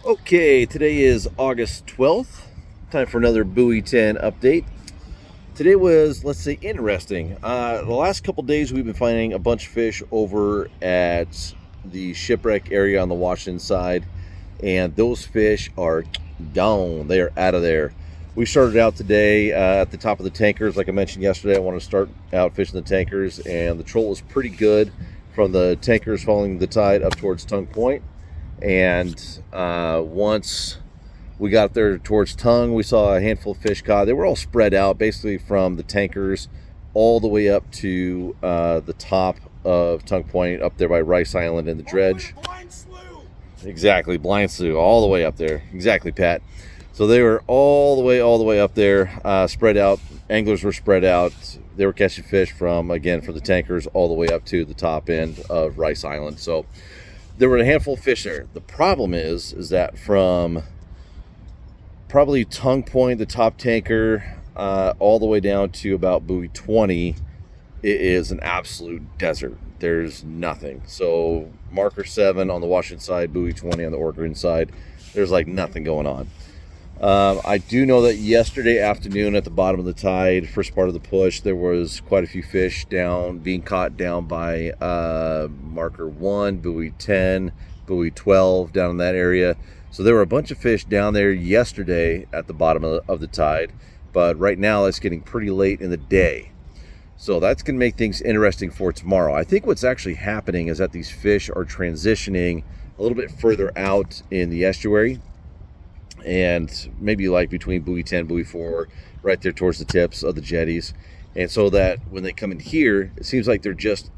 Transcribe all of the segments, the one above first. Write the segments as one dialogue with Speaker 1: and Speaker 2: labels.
Speaker 1: Okay, today is August 12th. Time for another Buoy 10 update. Today was, let's say, interesting. The last couple days we've been finding a bunch of fish over at the shipwreck area on the Washington side, and those fish are gone. They are out of there. We started out today at the top of the tankers. Like I mentioned yesterday, I want to start out fishing the tankers, and the troll was pretty good from the tankers following the tide up towards Tongue Point. And once we got there towards Tongue, we saw a handful of fish caught. They were all spread out basically from the tankers all the way up to the top of Tongue Point, up there by Rice Island and the dredge. Exactly, blind slew, all the way up there. Exactly, Pat. So they were all the way up there, spread out. Anglers were spread out. They were catching fish from the tankers all the way up to the top end of Rice Island. So there were a handful of fish there. The problem is that from probably Tongue Point, the top tanker, all the way down to about buoy 20, it is an absolute desert. There's nothing. So marker 7 on the Washington side, buoy 20 on the Oregon side, there's like nothing going on. I do know that yesterday afternoon at the bottom of the tide, first part of the push, there was quite a few fish being caught down by marker 1, buoy 10, buoy 12, down in that area. So there were a bunch of fish down there yesterday at the bottom of the tide, but right now it's getting pretty late in the day. So that's going to make things interesting for tomorrow. I think what's actually happening is that these fish are transitioning a little bit further out in the estuary, and maybe like between buoy 10, buoy 4, right there towards the tips of the jetties. And so that when they come in here, it seems like they're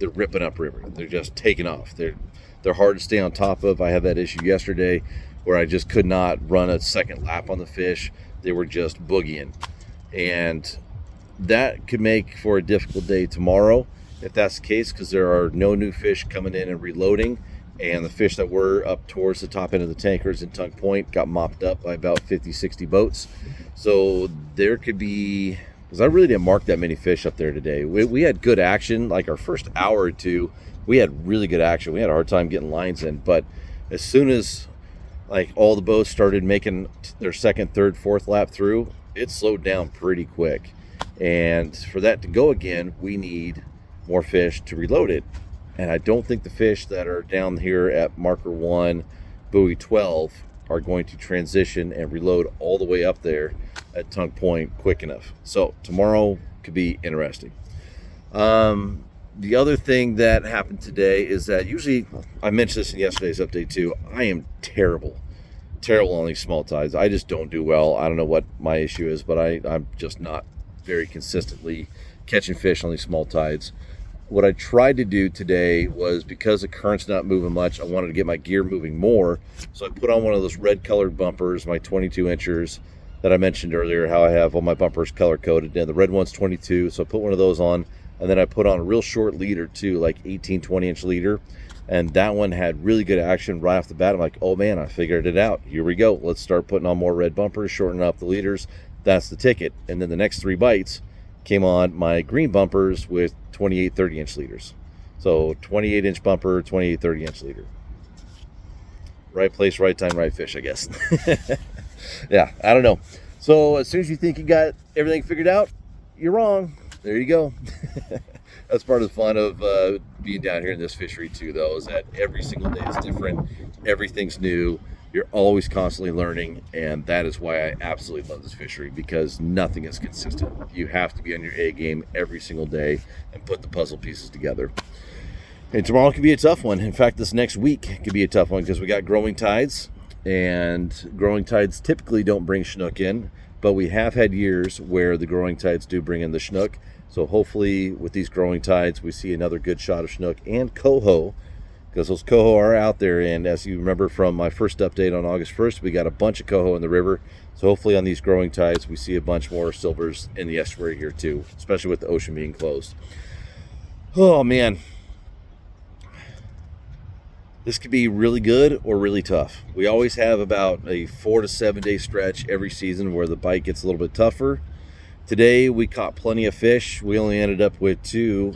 Speaker 1: ripping up river. They're just taking off. They're hard to stay on top of. I had that issue yesterday where I just could not run a second lap on the fish. They were just boogieing. And that could make for a difficult day tomorrow if that's the case, because there are no new fish coming in and reloading. And the fish that were up towards the top end of the tankers in Tongue Point got mopped up by about 50, 60 boats. So there could be, because I really didn't mark that many fish up there today. We had good action, like our first hour or two, we had really good action. We had a hard time getting lines in, but as soon as like all the boats started making their second, third, fourth lap through, it slowed down pretty quick. And for that to go again, we need more fish to reload it. And I don't think the fish that are down here at marker 1, buoy 12, are going to transition and reload all the way up there at Tongue Point quick enough. So tomorrow could be interesting. The other thing that happened today is that usually, I mentioned this in yesterday's update too, I am terrible on these small tides. I just don't do well. I don't know what my issue is, but I'm just not very consistently catching fish on these small tides. What I tried to do today was, because the current's not moving much, I wanted to get my gear moving more. So I put on one of those red colored bumpers, my 22 inchers that I mentioned earlier, how I have all my bumpers color coded. And the red one's 22. So I put one of those on, and then I put on a real short leader too, like 18, 20 inch leader. And that one had really good action right off the bat. I'm like, oh man, I figured it out. Here we go. Let's start putting on more red bumpers, shortening up the leaders. That's the ticket. And then the next 3 bites came on my green bumpers with 28, 30 inch leaders. So 28 inch bumper, 28, 30 inch leader. Right place, right time, right fish, I guess. Yeah, I don't know. So as soon as you think you got everything figured out, you're wrong. There you go. That's part of the fun of being down here in this fishery too, though, is that every single day is different. Everything's new. You're always constantly learning, and that is why I absolutely love this fishery, because nothing is consistent. You have to be on your A game every single day and put the puzzle pieces together. And tomorrow could be a tough one. In fact, this next week could be a tough one, because we got growing tides, and growing tides typically don't bring Chinook in, but we have had years where the growing tides do bring in the Chinook. So hopefully with these growing tides, we see another good shot of Chinook and coho, because those coho are out there. And as you remember from my first update on August 1st, we got a bunch of coho in the river. So hopefully on these growing tides, we see a bunch more silvers in the estuary here too, especially with the ocean being closed. Oh man, this could be really good or really tough. We always have about a 4 to 7 day stretch every season where the bite gets a little bit tougher. Today we caught plenty of fish. We only ended up with 2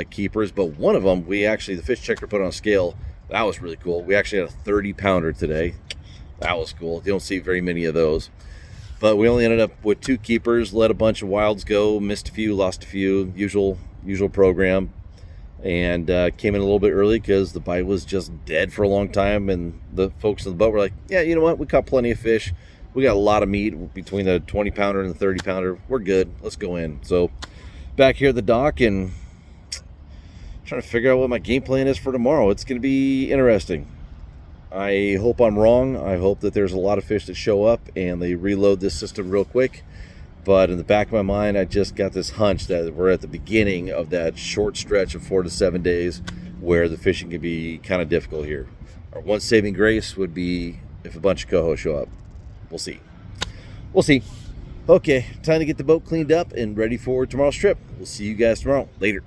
Speaker 1: keepers, but one of them, the fish checker put on a scale. That was really cool. We actually had a 30 pounder today. That was cool. You don't see very many of those. But we only ended up with 2 keepers, let a bunch of wilds go, missed a few, lost a few, usual program. And came in a little bit early because the bite was just dead for a long time. And the folks in the boat were like, yeah, you know what? We caught plenty of fish. We got a lot of meat between the 20 pounder and the 30 pounder. We're good. Let's go in. So back here at the dock and trying to figure out what my game plan is for tomorrow. It's going to be interesting. I hope I'm wrong. I hope that there's a lot of fish that show up and they reload this system real quick. But in the back of my mind, I just got this hunch that we're at the beginning of that short stretch of 4 to 7 days where the fishing can be kind of difficult here. Our one saving grace would be if a bunch of coho show up. We'll see. We'll see. Okay, time to get the boat cleaned up and ready for tomorrow's trip. We'll see you guys tomorrow. Later.